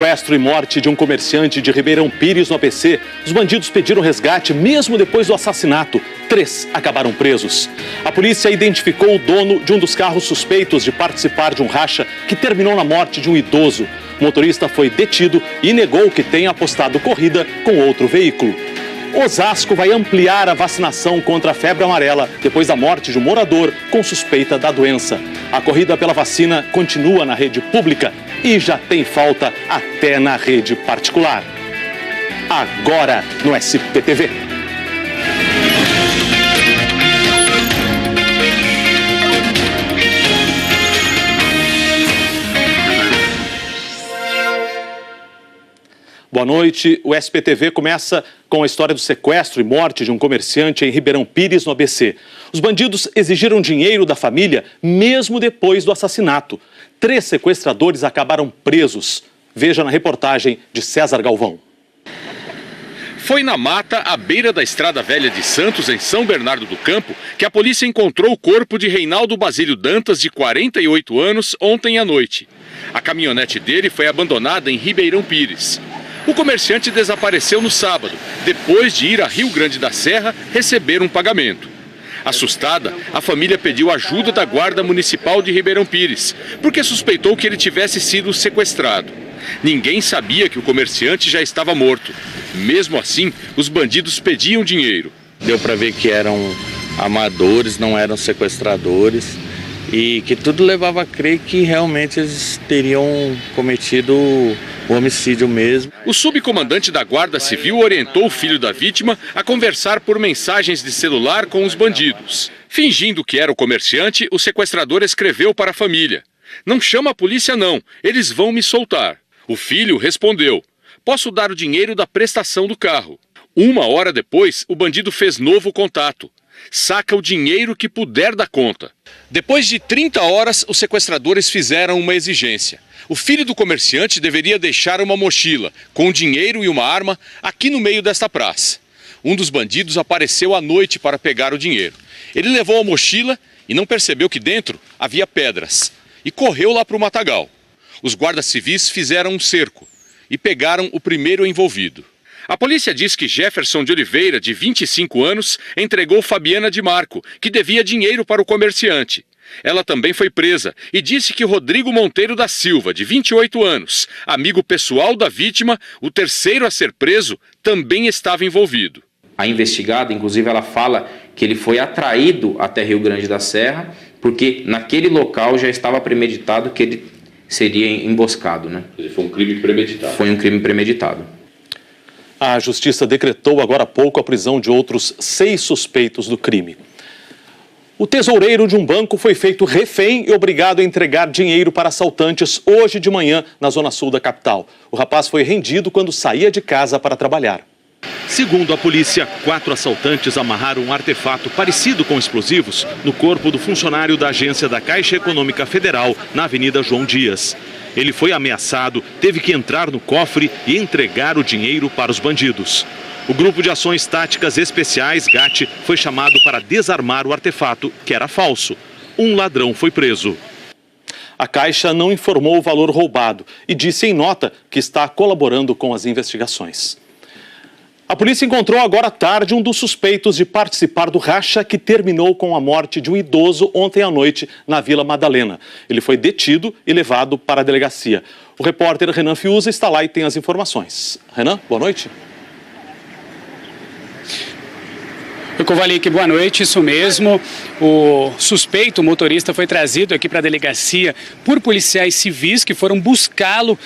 Sequestro e morte de um comerciante de Ribeirão Pires, no ABC. Os bandidos pediram resgate mesmo depois do assassinato. 3 acabaram presos. A polícia identificou o dono de um dos carros suspeitos de participar de um racha que terminou na morte de um idoso. O motorista foi detido e negou que tenha apostado corrida com outro veículo. Osasco vai ampliar a vacinação contra a febre amarela depois da morte de um morador com suspeita da doença. A corrida pela vacina continua na rede pública e já tem falta até na rede particular. Agora no SPTV. Boa noite. O SPTV começa com a história do sequestro e morte de um comerciante em Ribeirão Pires, no ABC. Os bandidos exigiram dinheiro da família mesmo depois do assassinato. 3 sequestradores acabaram presos. Veja na reportagem de César Galvão. Foi na mata, à beira da Estrada Velha de Santos, em São Bernardo do Campo, que a polícia encontrou o corpo de Reinaldo Basílio Dantas, de 48 anos, ontem à noite. A caminhonete dele foi abandonada em Ribeirão Pires. O comerciante desapareceu no sábado, depois de ir a Rio Grande da Serra receber um pagamento. Assustada, a família pediu ajuda da Guarda Municipal de Ribeirão Pires, porque suspeitou que ele tivesse sido sequestrado. Ninguém sabia que o comerciante já estava morto. Mesmo assim, os bandidos pediam dinheiro. Deu para ver que eram amadores, não eram sequestradores, e que tudo levava a crer que realmente eles teriam cometido o homicídio mesmo. O subcomandante da Guarda Civil orientou o filho da vítima a conversar por mensagens de celular com os bandidos. Fingindo que era o comerciante, o sequestrador escreveu para a família: "Não chama a polícia não, eles vão me soltar." O filho respondeu: "Posso dar o dinheiro da prestação do carro." 1 hora depois, o bandido fez novo contato: "Saca o dinheiro que puder da conta." Depois de 30 horas, os sequestradores fizeram uma exigência. O filho do comerciante deveria deixar uma mochila com dinheiro e uma arma aqui no meio desta praça. Um dos bandidos apareceu à noite para pegar o dinheiro. Ele levou a mochila e não percebeu que dentro havia pedras e correu lá para o matagal. Os guardas civis fizeram um cerco e pegaram o primeiro envolvido. A polícia diz que Jefferson de Oliveira, de 25 anos, entregou Fabiana de Marco, que devia dinheiro para o comerciante. Ela também foi presa e disse que Rodrigo Monteiro da Silva, de 28 anos, amigo pessoal da vítima, o terceiro a ser preso, também estava envolvido. A investigada, inclusive, ela fala que ele foi atraído até Rio Grande da Serra, porque naquele local já estava premeditado que ele seria emboscado, né? Foi um crime premeditado. Foi um crime premeditado. A justiça decretou agora há pouco a prisão de outros 6 suspeitos do crime. O tesoureiro de um banco foi feito refém e obrigado a entregar dinheiro para assaltantes hoje de manhã na zona sul da capital. O rapaz foi rendido quando saía de casa para trabalhar. Segundo a polícia, 4 assaltantes amarraram um artefato parecido com explosivos no corpo do funcionário da agência da Caixa Econômica Federal, na Avenida João Dias. Ele foi ameaçado, teve que entrar no cofre e entregar o dinheiro para os bandidos. O Grupo de Ações Táticas Especiais, GAT, foi chamado para desarmar o artefato, que era falso. Um ladrão foi preso. A Caixa não informou o valor roubado e disse em nota que está colaborando com as investigações. A polícia encontrou agora à tarde um dos suspeitos de participar do racha que terminou com a morte de um idoso ontem à noite na Vila Madalena. Ele foi detido e levado para a delegacia. O repórter Renan Fiuza está lá e tem as informações. Renan, boa noite. Kovalik, boa noite, isso mesmo. O suspeito, o motorista, foi trazido aqui para a delegacia por policiais civis que foram buscá-lo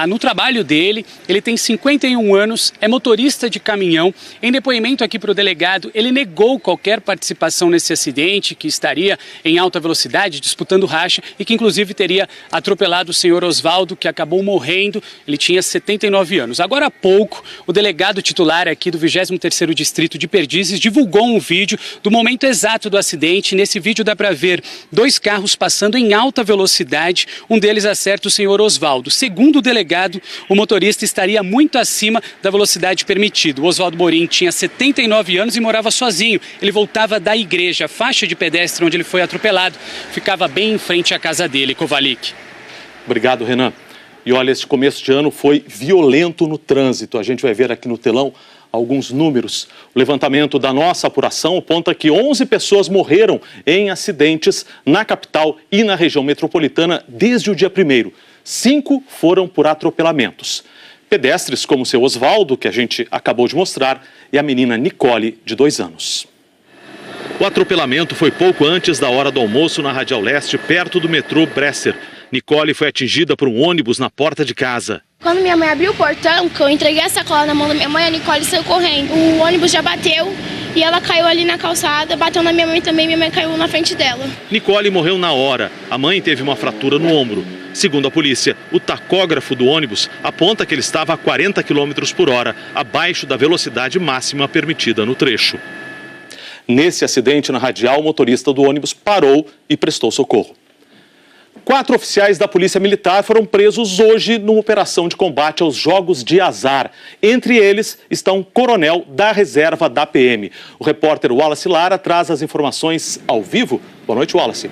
no trabalho dele. Ele tem 51 anos, é motorista de caminhão. Em depoimento aqui para o delegado, ele negou qualquer participação nesse acidente, que estaria em alta velocidade, disputando racha e que inclusive teria atropelado o senhor Osvaldo, que acabou morrendo. Ele tinha 79 anos. Agora há pouco, o delegado titular aqui do 23º Distrito de Perdizes divulgou um vídeo do momento exato do acidente. Nesse vídeo dá para ver 2 carros passando em alta velocidade. Um deles acerta o senhor Osvaldo. Segundo o delegado, o motorista estaria muito acima da velocidade permitida. O Osvaldo Morim tinha 79 anos e morava sozinho. Ele voltava da igreja. A faixa de pedestre onde ele foi atropelado ficava bem em frente à casa dele, Kovalik. Obrigado, Renan. E olha, esse começo de ano foi violento no trânsito. A gente vai ver aqui no telão alguns números. O levantamento da nossa apuração aponta que 11 pessoas morreram em acidentes na capital e na região metropolitana desde o dia 1º. 5 foram por atropelamentos. Pedestres como o seu Osvaldo, que a gente acabou de mostrar, e a menina Nicole, de 2 anos. O atropelamento foi pouco antes da hora do almoço na Radial Leste, perto do metrô Bresser. Nicole foi atingida por um ônibus na porta de casa. Quando minha mãe abriu o portão, que eu entreguei a sacola na mão da minha mãe, a Nicole saiu correndo. O ônibus já bateu e ela caiu ali na calçada, bateu na minha mãe também, minha mãe caiu na frente dela. Nicole morreu na hora. A mãe teve uma fratura no ombro. Segundo a polícia, o tacógrafo do ônibus aponta que ele estava a 40 km por hora, abaixo da velocidade máxima permitida no trecho. Nesse acidente na Radial, o motorista do ônibus parou e prestou socorro. 4 oficiais da Polícia Militar foram presos hoje numa operação de combate aos jogos de azar. Entre eles está um coronel da reserva da PM. O repórter Wallace Lara traz as informações ao vivo. Boa noite, Wallace.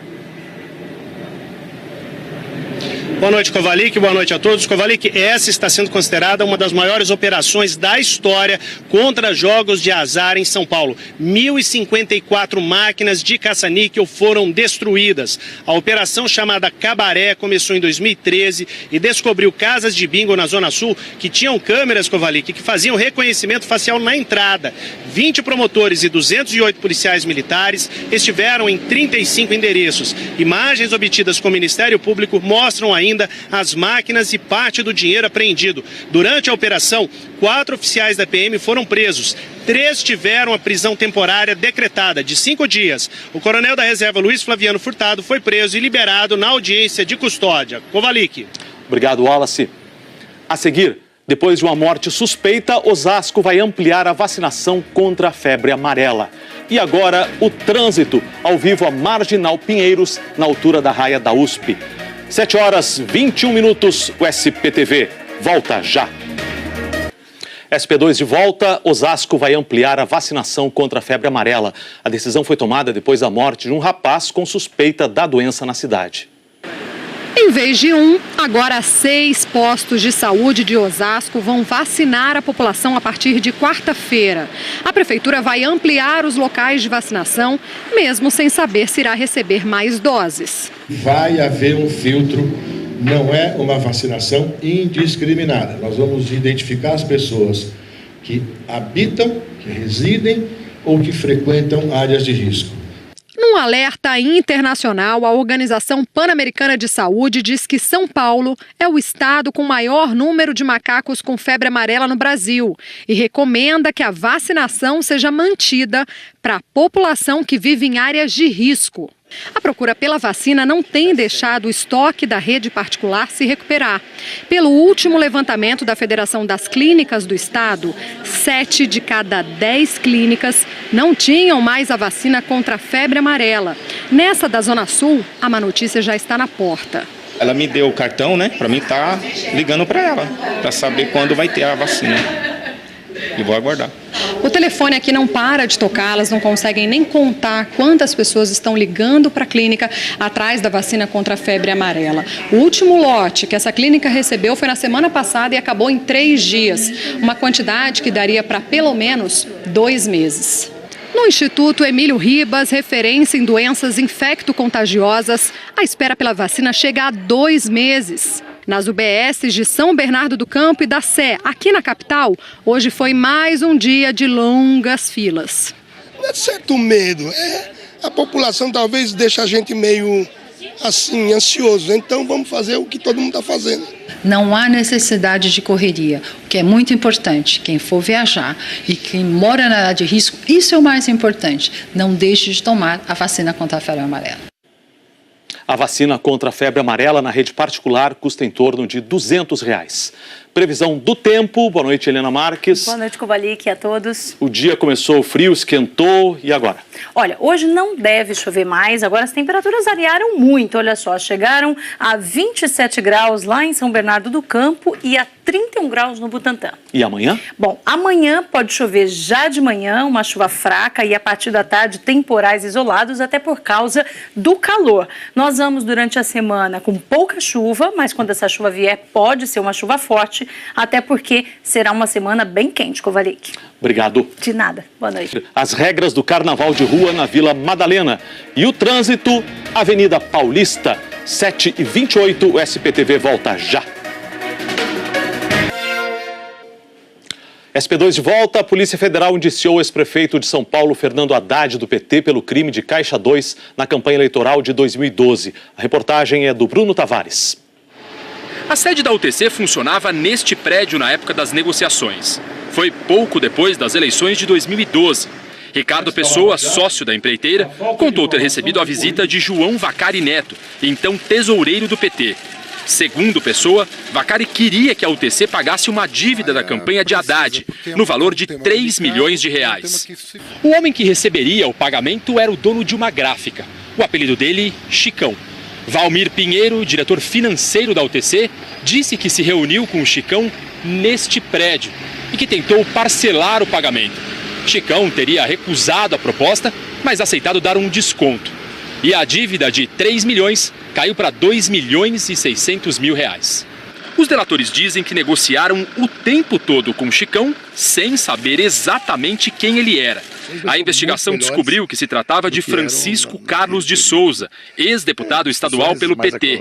Boa noite, Kovalik. Boa noite a todos. Kovalik, essa está sendo considerada uma das maiores operações da história contra jogos de azar em São Paulo. 1.054 máquinas de caça-níquel foram destruídas. A operação chamada Cabaré começou em 2013 e descobriu casas de bingo na Zona Sul que tinham câmeras, Kovalik, que faziam reconhecimento facial na entrada. 20 promotores e 208 policiais militares estiveram em 35 endereços. Imagens obtidas com o Ministério Público mostram ainda as máquinas e parte do dinheiro apreendido. Durante a operação, 4 oficiais da PM foram presos. 3 tiveram a prisão temporária decretada de 5 dias. O coronel da reserva Luiz Flaviano Furtado foi preso e liberado na audiência de custódia. Kovalik. Obrigado, Wallace. A seguir, depois de uma morte suspeita, Osasco vai ampliar a vacinação contra a febre amarela. E agora, o trânsito, ao vivo a Marginal Pinheiros, na altura da raia da USP. 7h21, o SPTV volta já. SP2 de volta, Osasco vai ampliar a vacinação contra a febre amarela. A decisão foi tomada depois da morte de um rapaz com suspeita da doença na cidade. Em vez de 1, agora 6 postos de saúde de Osasco vão vacinar a população a partir de quarta-feira. A prefeitura vai ampliar os locais de vacinação, mesmo sem saber se irá receber mais doses. Vai haver um filtro, não é uma vacinação indiscriminada. Nós vamos identificar as pessoas que habitam, que residem ou que frequentam áreas de risco. Num alerta internacional, a Organização Pan-Americana de Saúde diz que São Paulo é o estado com maior número de macacos com febre amarela no Brasil e recomenda que a vacinação seja mantida para a população que vive em áreas de risco. A procura pela vacina não tem deixado o estoque da rede particular se recuperar. Pelo último levantamento da Federação das Clínicas do Estado, 7 de cada 10 clínicas não tinham mais a vacina contra a febre amarela. Nessa da Zona Sul, a má notícia já está na porta. Ela me deu o cartão, né, para mim estar ligando para ela, para saber quando vai ter a vacina. E vou aguardar. O telefone aqui não para de tocar, elas não conseguem nem contar quantas pessoas estão ligando para a clínica atrás da vacina contra a febre amarela. O último lote que essa clínica recebeu foi na semana passada e acabou em 3 dias, uma quantidade que daria para pelo menos 2 meses. No Instituto Emílio Ribas, referência em doenças infecto-contagiosas, a espera pela vacina chega a 2 meses. Nas UBSs de São Bernardo do Campo e da Sé, aqui na capital, hoje foi mais um dia de longas filas. Não é certo medo, a população talvez deixe a gente meio assim, ansioso, então vamos fazer o que todo mundo está fazendo. Não há necessidade de correria, o que é muito importante. Quem for viajar e quem mora na área de risco, isso é o mais importante. Não deixe de tomar a vacina contra a febre amarela. A vacina contra a febre amarela na rede particular custa em torno de R$200. Previsão do tempo. Boa noite, Helena Marques. Boa noite, Kovalik, a todos. O dia começou frio, esquentou, e agora? Olha, hoje não deve chover mais, agora as temperaturas variaram muito, olha só, chegaram a 27 graus lá em São Bernardo do Campo e a 31 graus no Butantã. E amanhã? Bom, amanhã pode chover já de manhã, uma chuva fraca e a partir da tarde temporais isolados, até por causa do calor. Nós vamos durante a semana com pouca chuva, mas quando essa chuva vier pode ser uma chuva forte, até porque será uma semana bem quente, Kovalik. Obrigado. De nada. Boa noite. As regras do carnaval de rua na Vila Madalena e o trânsito, Avenida Paulista, 7h28, o SPTV volta já. SP2 de volta, a Polícia Federal indiciou o ex-prefeito de São Paulo, Fernando Haddad, do PT, pelo crime de Caixa 2 na campanha eleitoral de 2012. A reportagem é do Bruno Tavares. A sede da UTC funcionava neste prédio na época das negociações. Foi pouco depois das eleições de 2012. Ricardo Pessoa, sócio da empreiteira, contou ter recebido a visita de João Vacari Neto, então tesoureiro do PT. Segundo Pessoa, Vacari queria que a UTC pagasse uma dívida da campanha de Haddad, no valor de 3 milhões de reais. O homem que receberia o pagamento era o dono de uma gráfica. O apelido dele, Chicão. Valmir Pinheiro, diretor financeiro da UTC, disse que se reuniu com o Chicão neste prédio e que tentou parcelar o pagamento. Chicão teria recusado a proposta, mas aceitado dar um desconto. E a dívida de 3 milhões caiu para 2 milhões e 600 mil reais. Os delatores dizem que negociaram o tempo todo com Chicão sem saber exatamente quem ele era. A investigação descobriu que se tratava de Francisco Carlos de Souza, ex-deputado estadual pelo PT,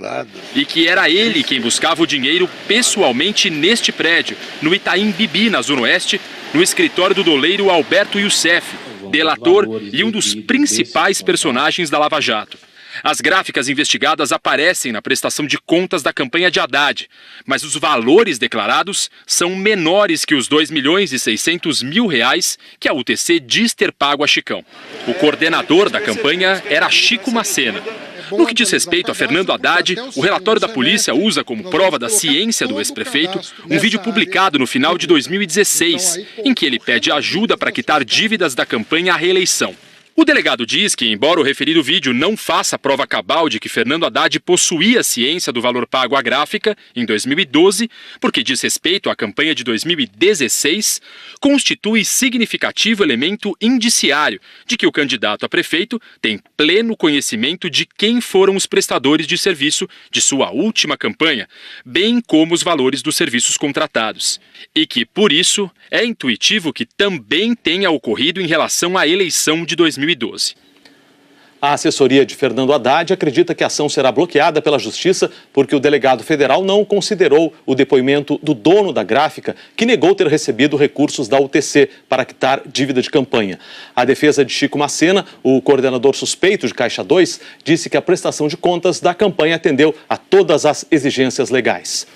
e que era ele quem buscava o dinheiro pessoalmente neste prédio, no Itaim Bibi, na Zona Oeste, no escritório do doleiro Alberto Youssef, delator e um dos principais personagens da Lava Jato. As gráficas investigadas aparecem na prestação de contas da campanha de Haddad, mas os valores declarados são menores que os 2 milhões e 600 mil reais que a UTC diz ter pago a Chicão. O coordenador da campanha era Chico Macena. No que diz respeito a Fernando Haddad, o relatório da polícia usa como prova da ciência do ex-prefeito um vídeo publicado no final de 2016, em que ele pede ajuda para quitar dívidas da campanha à reeleição. O delegado diz que, embora o referido vídeo não faça prova cabal de que Fernando Haddad possuía ciência do valor pago à gráfica em 2012, porque diz respeito à campanha de 2016, constitui significativo elemento indiciário de que o candidato a prefeito tem pleno conhecimento de quem foram os prestadores de serviço de sua última campanha, bem como os valores dos serviços contratados. E que, por isso, é intuitivo que também tenha ocorrido em relação à eleição de 2012. A assessoria de Fernando Haddad acredita que a ação será bloqueada pela Justiça porque o delegado federal não considerou o depoimento do dono da gráfica, que negou ter recebido recursos da UTC para quitar dívida de campanha. A defesa de Chico Macena, o coordenador suspeito de Caixa 2, disse que a prestação de contas da campanha atendeu a todas as exigências legais.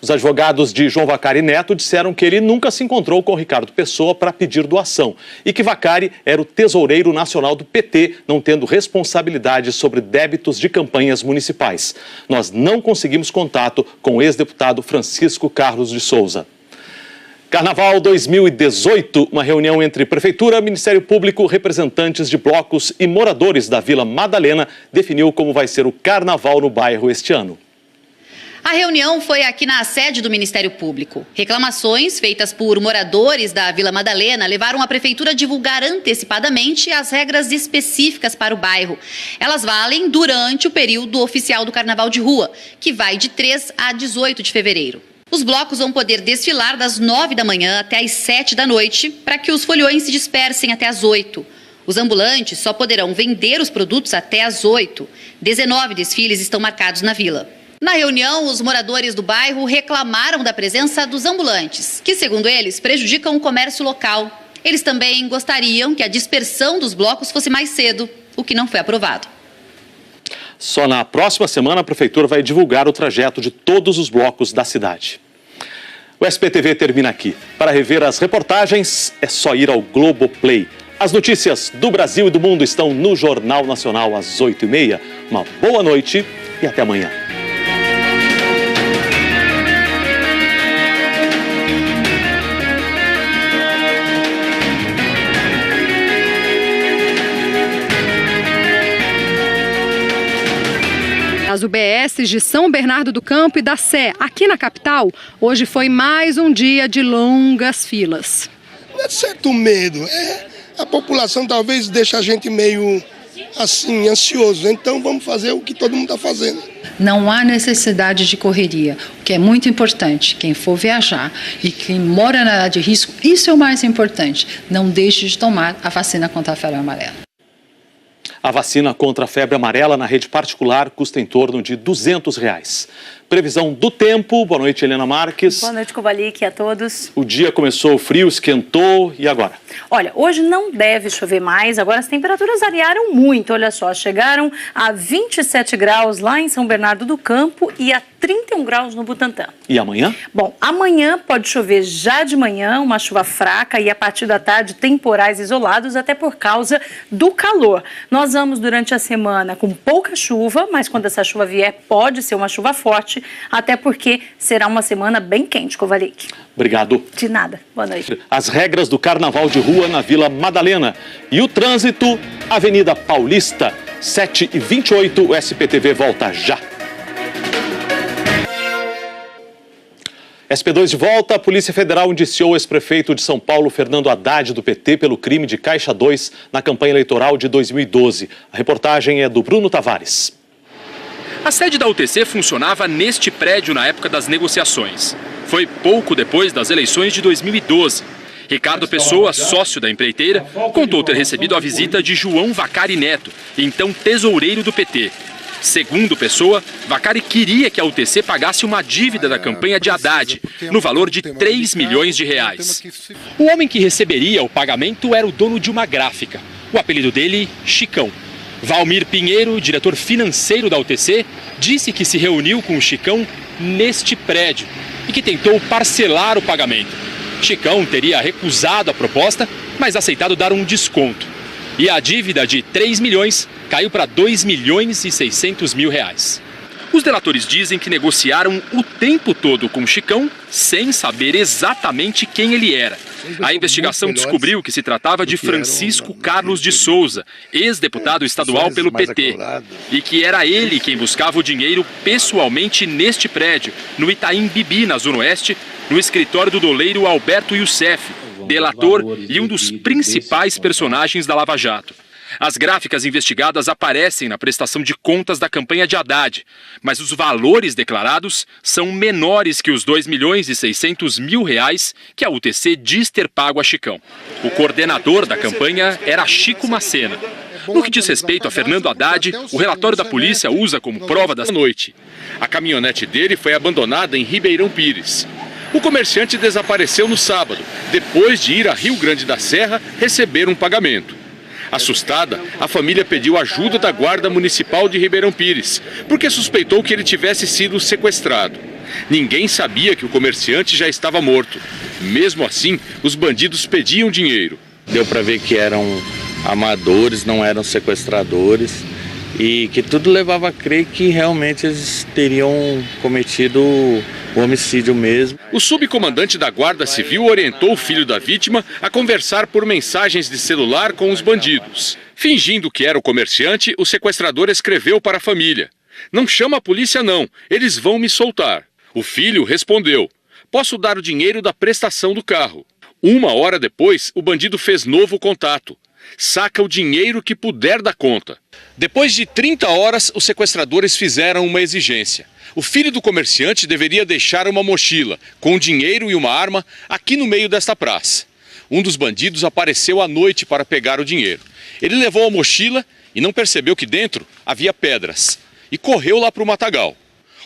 Os advogados de João Vacari Neto disseram que ele nunca se encontrou com Ricardo Pessoa para pedir doação e que Vacari era o tesoureiro nacional do PT, não tendo responsabilidade sobre débitos de campanhas municipais. Nós não conseguimos contato com o ex-deputado Francisco Carlos de Souza. Carnaval 2018, uma reunião entre Prefeitura, Ministério Público, representantes de blocos e moradores da Vila Madalena definiu como vai ser o carnaval no bairro este ano. A reunião foi aqui na sede do Ministério Público. Reclamações feitas por moradores da Vila Madalena levaram a Prefeitura a divulgar antecipadamente as regras específicas para o bairro. Elas valem durante o período oficial do Carnaval de Rua, que vai de 3 a 18 de fevereiro. Os blocos vão poder desfilar das 9 da manhã até as 7 da noite, para que os foliões se dispersem até as 8. Os ambulantes só poderão vender os produtos até as 8. 19 desfiles estão marcados na vila. Na reunião, os moradores do bairro reclamaram da presença dos ambulantes, que, segundo eles, prejudicam o comércio local. Eles também gostariam que a dispersão dos blocos fosse mais cedo, o que não foi aprovado. Só na próxima semana a Prefeitura vai divulgar o trajeto de todos os blocos da cidade. O SPTV termina aqui. Para rever as reportagens, é só ir ao Globoplay. As notícias do Brasil e do mundo estão no Jornal Nacional às 8h30. Uma boa noite e até amanhã. UBSs de São Bernardo do Campo e da Sé, aqui na capital, hoje foi mais um dia de longas filas. Não é certo medo, a população talvez deixe a gente meio assim, ansioso, então vamos fazer o que todo mundo está fazendo. Não há necessidade de correria, o que é muito importante. Quem for viajar e quem mora na área de risco, isso é o mais importante. Não deixe de tomar a vacina contra a febre amarela. A vacina contra a febre amarela na rede particular custa em torno de R$200. Previsão do tempo. Boa noite, Helena Marques. Boa noite, Kovalik, a todos. O dia começou frio, esquentou e agora? Olha, hoje não deve chover mais, agora as temperaturas variaram muito, olha só, chegaram a 27 graus lá em São Bernardo do Campo e a 31 graus no Butantã. E amanhã? Bom, amanhã pode chover já de manhã, uma chuva fraca e a partir da tarde temporais isolados, até por causa do calor. Nós vamos durante a semana com pouca chuva, mas quando essa chuva vier pode ser uma chuva forte, até porque será uma semana bem quente, Kovalik. Obrigado. De nada. Boa noite. As regras do carnaval de rua na Vila Madalena e o trânsito, Avenida Paulista, 7h28, o SPTV volta já. SP2 de volta, a Polícia Federal indiciou o ex-prefeito de São Paulo, Fernando Haddad, do PT, pelo crime de Caixa 2 na campanha eleitoral de 2012. A reportagem é do Bruno Tavares. A sede da UTC funcionava neste prédio na época das negociações. Foi pouco depois das eleições de 2012. Ricardo Pessoa, sócio da empreiteira, contou ter recebido a visita de João Vacari Neto, então tesoureiro do PT. Segundo Pessoa, Vacari queria que a UTC pagasse uma dívida da campanha de Haddad, no valor de R$3 milhões. O homem que receberia o pagamento era o dono de uma gráfica. O apelido dele, Chicão. Valmir Pinheiro, diretor financeiro da UTC, disse que se reuniu com o Chicão neste prédio e que tentou parcelar o pagamento. Chicão teria recusado a proposta, mas aceitado dar um desconto. E a dívida de 3 milhões caiu para R$2.600.000. Os delatores dizem que negociaram o tempo todo com o Chicão sem saber exatamente quem ele era. A investigação descobriu que se tratava de Francisco Carlos de Souza, ex-deputado estadual pelo PT, e que era ele quem buscava o dinheiro pessoalmente neste prédio, no Itaim Bibi, na Zona Oeste, no escritório do doleiro Alberto Youssef, delator e um dos principais personagens da Lava Jato. As gráficas investigadas aparecem na prestação de contas da campanha de Haddad, mas os valores declarados são menores que os R$2.600.000 que a UTC diz ter pago a Chicão. O coordenador da campanha era Chico Macena. No que diz respeito a Fernando Haddad, o relatório da polícia usa como prova da noite. A caminhonete dele foi abandonada em Ribeirão Pires. O comerciante desapareceu no sábado, depois de ir a Rio Grande da Serra receber um pagamento. Assustada, a família pediu ajuda da Guarda Municipal de Ribeirão Pires, porque suspeitou que ele tivesse sido sequestrado. Ninguém sabia que o comerciante já estava morto. Mesmo assim, os bandidos pediam dinheiro. Deu para ver que eram amadores, não eram sequestradores, e que tudo levava a crer que realmente eles teriam cometido o homicídio mesmo. O subcomandante da Guarda Civil orientou o filho da vítima a conversar por mensagens de celular com os bandidos. Fingindo que era o comerciante, o sequestrador escreveu para a família: "Não chama a polícia não, eles vão me soltar." O filho respondeu: "Posso dar o dinheiro da prestação do carro." 1 hora depois, o bandido fez novo contato: "Saca o dinheiro que puder da conta." Depois de 30 horas, os sequestradores fizeram uma exigência. O filho do comerciante deveria deixar uma mochila com dinheiro e uma arma aqui no meio desta praça. Um dos bandidos apareceu à noite para pegar o dinheiro. Ele levou a mochila e não percebeu que dentro havia pedras e correu lá para o matagal.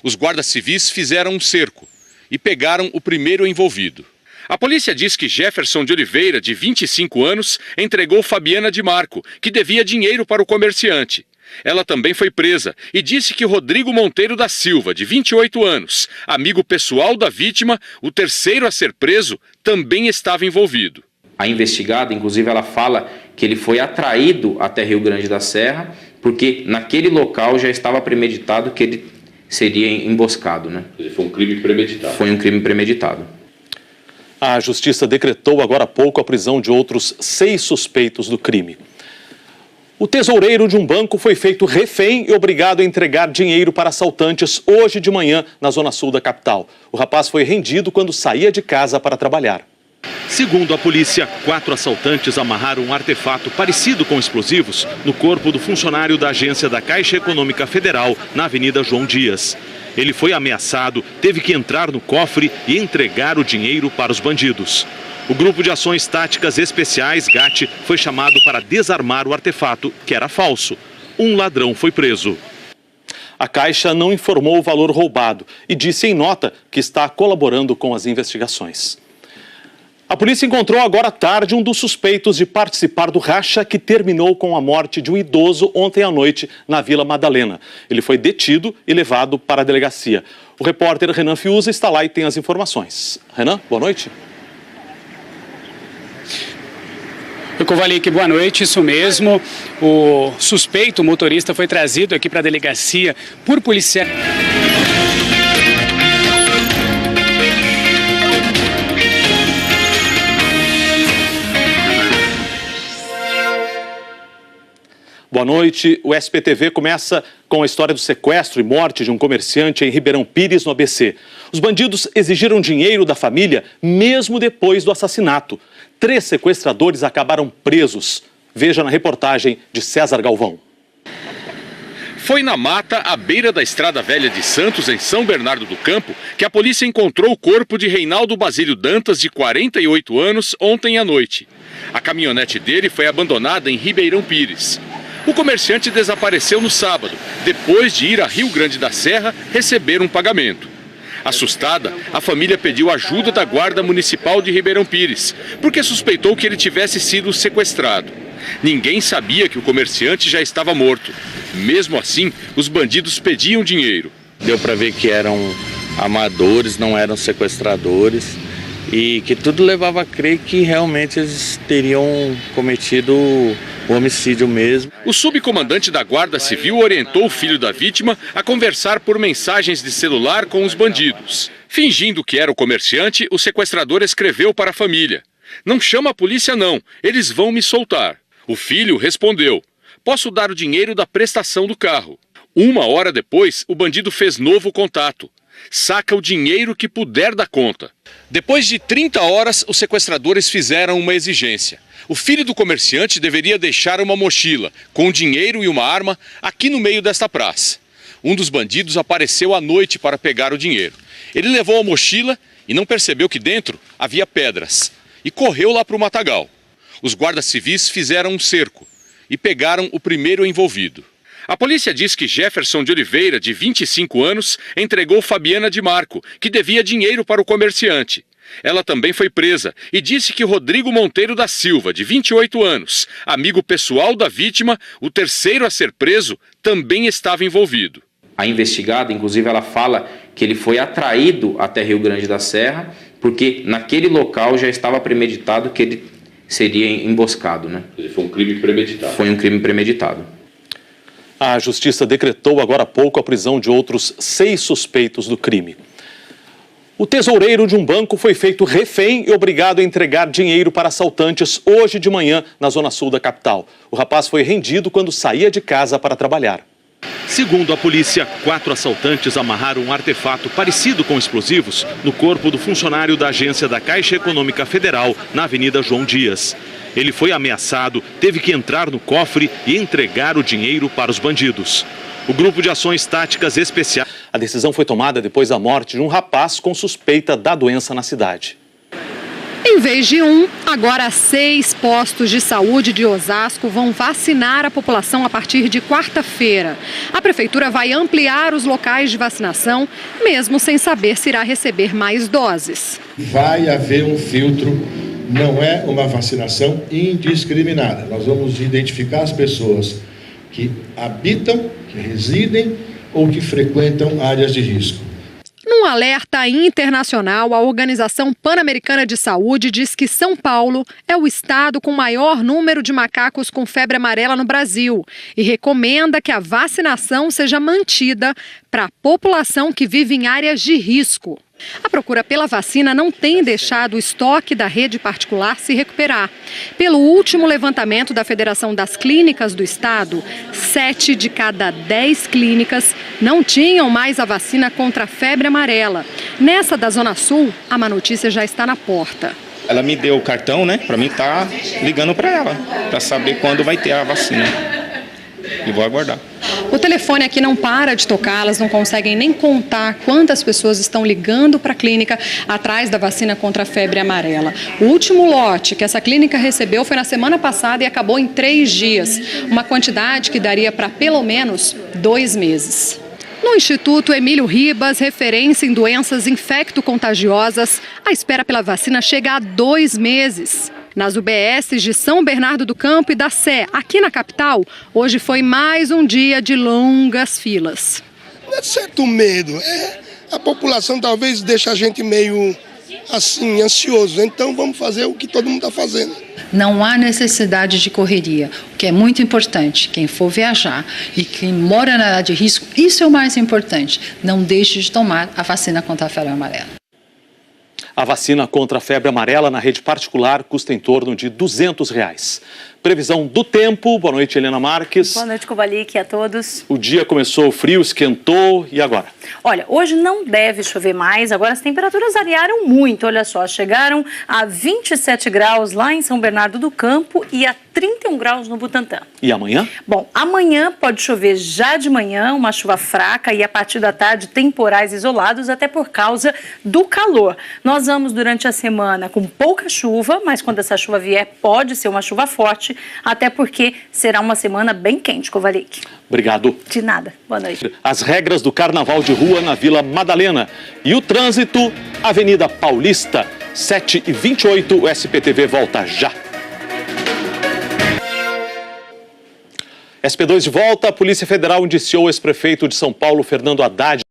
Os guardas civis fizeram um cerco e pegaram o primeiro envolvido. A polícia diz que Jefferson de Oliveira, de 25 anos, entregou Fabiana de Marco, que devia dinheiro para o comerciante. Ela também foi presa e disse que Rodrigo Monteiro da Silva, de 28 anos, amigo pessoal da vítima, o terceiro a ser preso, também estava envolvido. A investigada, inclusive, ela fala que ele foi atraído até Rio Grande da Serra, porque naquele local já estava premeditado que ele seria emboscado, né? Foi um crime premeditado. Foi um crime premeditado. A Justiça decretou agora há pouco a prisão de outros 6 suspeitos do crime. O tesoureiro de um banco foi feito refém e obrigado a entregar dinheiro para assaltantes hoje de manhã na zona sul da capital. O rapaz foi rendido quando saía de casa para trabalhar. Segundo a polícia, 4 assaltantes amarraram um artefato parecido com explosivos no corpo do funcionário da agência da Caixa Econômica Federal na Avenida João Dias. Ele foi ameaçado, teve que entrar no cofre e entregar o dinheiro para os bandidos. O Grupo de Ações Táticas Especiais, GAT, foi chamado para desarmar o artefato, que era falso. Um ladrão foi preso. A Caixa não informou o valor roubado e disse em nota que está colaborando com as investigações. A polícia encontrou agora à tarde um dos suspeitos de participar do racha que terminou com a morte de um idoso ontem à noite na Vila Madalena. Ele foi detido e levado para a delegacia. O repórter Renan Fiuza está lá e tem as informações. Renan, boa noite. Kovalik, boa noite, isso mesmo. O suspeito, o motorista, foi trazido aqui para a delegacia por policiais. Boa noite. O SPTV começa com a história do sequestro e morte de um comerciante em Ribeirão Pires, no ABC. Os bandidos exigiram dinheiro da família mesmo depois do assassinato. 3 sequestradores acabaram presos. Veja na reportagem de César Galvão. Foi na mata, à beira da Estrada Velha de Santos, em São Bernardo do Campo, que a polícia encontrou o corpo de Reinaldo Basílio Dantas, de 48 anos, ontem à noite. A caminhonete dele foi abandonada em Ribeirão Pires. O comerciante desapareceu no sábado, depois de ir a Rio Grande da Serra receber um pagamento. Assustada, a família pediu ajuda da Guarda Municipal de Ribeirão Pires, porque suspeitou que ele tivesse sido sequestrado. Ninguém sabia que o comerciante já estava morto. Mesmo assim, os bandidos pediam dinheiro. Deu para ver que eram amadores, não eram sequestradores, e que tudo levava a crer que realmente eles teriam cometido o homicídio mesmo. O subcomandante da Guarda Civil orientou o filho da vítima a conversar por mensagens de celular com os bandidos. Fingindo que era o comerciante, o sequestrador escreveu para a família: "Não chama a polícia não, eles vão me soltar." O filho respondeu: "Posso dar o dinheiro da prestação do carro." 1 hora depois, o bandido fez novo contato: "Saca o dinheiro que puder da conta." Depois de 30 horas, os sequestradores fizeram uma exigência. O filho do comerciante deveria deixar uma mochila com dinheiro e uma arma aqui no meio desta praça. Um dos bandidos apareceu à noite para pegar o dinheiro. Ele levou a mochila e não percebeu que dentro havia pedras e correu lá para o matagal. Os guardas civis fizeram um cerco e pegaram o primeiro envolvido. A polícia diz que Jefferson de Oliveira, de 25 anos, entregou Fabiana de Marco, que devia dinheiro para o comerciante. Ela também foi presa e disse que Rodrigo Monteiro da Silva, de 28 anos, amigo pessoal da vítima, o terceiro a ser preso, também estava envolvido. A investigada, inclusive, ela fala que ele foi atraído até Rio Grande da Serra, porque naquele local já estava premeditado que ele seria emboscado, né? Foi um crime premeditado. Foi um crime premeditado. A Justiça decretou agora há pouco a prisão de outros 6 suspeitos do crime. O tesoureiro de um banco foi feito refém e obrigado a entregar dinheiro para assaltantes hoje de manhã na zona sul da capital. O rapaz foi rendido quando saía de casa para trabalhar. Segundo a polícia, 4 assaltantes amarraram um artefato parecido com explosivos no corpo do funcionário da agência da Caixa Econômica Federal na Avenida João Dias. Ele foi ameaçado, teve que entrar no cofre e entregar o dinheiro para os bandidos. O Grupo de Ações Táticas Especiais. A decisão foi tomada depois da morte de um rapaz com suspeita da doença na cidade. Em vez de 1, agora 6 postos de saúde de Osasco vão vacinar a população a partir de quarta-feira. A prefeitura vai ampliar os locais de vacinação, mesmo sem saber se irá receber mais doses. Vai haver um filtro, não é uma vacinação indiscriminada. Nós vamos identificar as pessoas que habitam, que residem ou que frequentam áreas de risco. Num alerta internacional, a Organização Pan-Americana de Saúde diz que São Paulo é o estado com maior número de macacos com febre amarela no Brasil e recomenda que a vacinação seja mantida para a população que vive em áreas de risco. A procura pela vacina não tem deixado o estoque da rede particular se recuperar. Pelo último levantamento da Federação das Clínicas do Estado, 7 de cada 10 clínicas não tinham mais a vacina contra a febre amarela. Nessa da Zona Sul, a má notícia já está na porta. Ela me deu o cartão, né, para mim estar ligando para ela, para saber quando vai ter a vacina. E vou aguardar. O telefone aqui não para de tocar, elas não conseguem nem contar quantas pessoas estão ligando para a clínica atrás da vacina contra a febre amarela. O último lote que essa clínica recebeu foi na semana passada e acabou em 3 dias, uma quantidade que daria para pelo menos 2 meses. No Instituto Emílio Ribas, referência em doenças infecto-contagiosas, a espera pela vacina chega a 2 meses. Nas UBSs de São Bernardo do Campo e da Sé, aqui na capital, hoje foi mais um dia de longas filas. Não é certo medo, a população talvez deixe a gente meio assim, ansioso, então vamos fazer o que todo mundo está fazendo. Não há necessidade de correria, o que é muito importante. Quem for viajar e quem mora na área de risco, isso é o mais importante. Não deixe de tomar a vacina contra a febre amarela. A vacina contra a febre amarela na rede particular custa em torno de R$200. Previsão do tempo. Boa noite, Helena Marques. Boa noite, Kovalik, a todos. O dia começou frio, esquentou e agora? Olha, hoje não deve chover mais, agora as temperaturas variaram muito, olha só, chegaram a 27 graus lá em São Bernardo do Campo e a 31 graus no Butantã. E amanhã? Bom, amanhã pode chover já de manhã, uma chuva fraca e a partir da tarde temporais isolados, até por causa do calor. Nós vamos durante a semana com pouca chuva, mas quando essa chuva vier pode ser uma chuva forte, até porque será uma semana bem quente, Kovalik. Obrigado. De nada. Boa noite. As regras do carnaval de rua na Vila Madalena e o trânsito, Avenida Paulista, 7h28, o SPTV volta já. SP2 de volta, a Polícia Federal indiciou o ex-prefeito de São Paulo, Fernando Haddad,